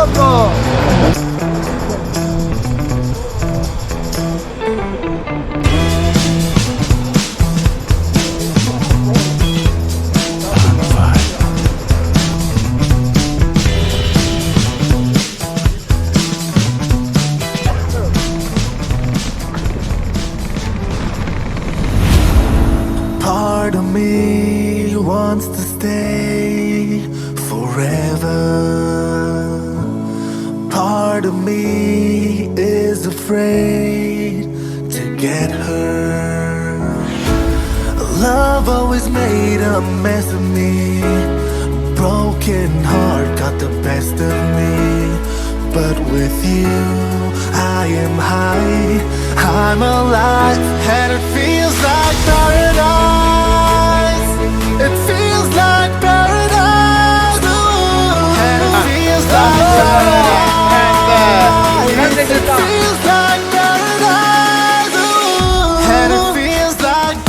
dopo! Part of me wants to stay forever. Part of me is afraid to get hurt. Love always made a mess of me. Broken heart got the best of me. But with you, I am high, I'm alive, and it feels like paradise. It feels like paradise. Ooh, and it feels like paradise. It feels like paradise. Ooh, and it feels like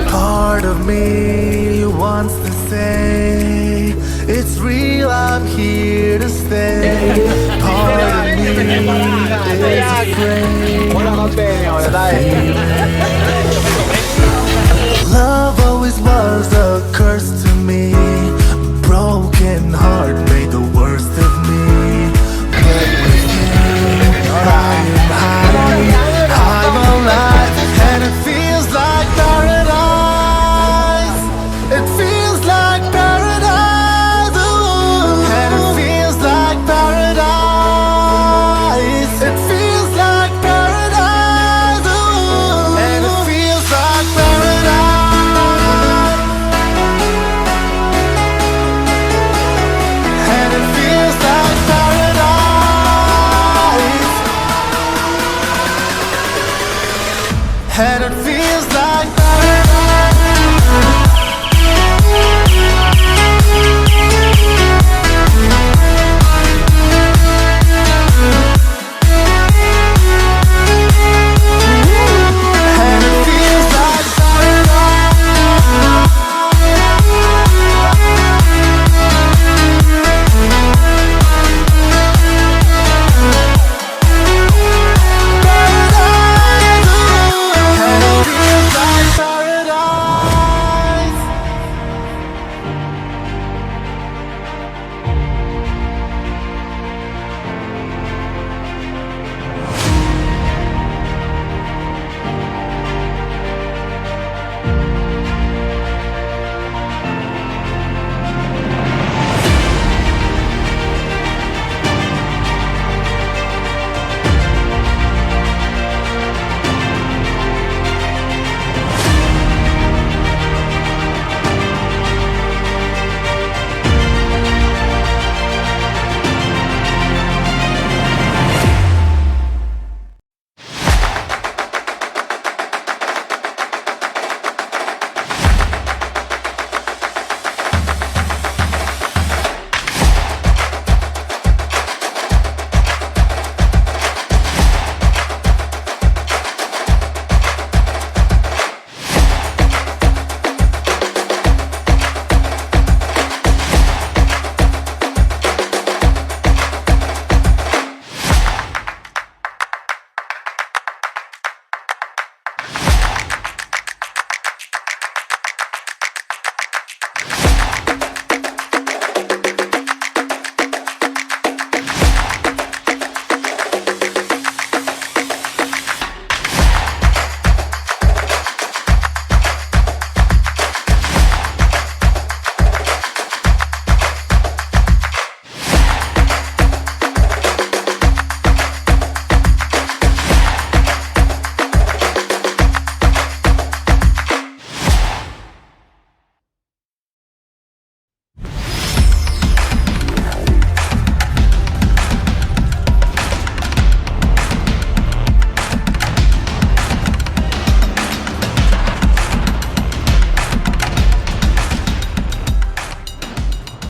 part of me wants to say it's real, I'm here to stay. Part of me is afraid. Love always was a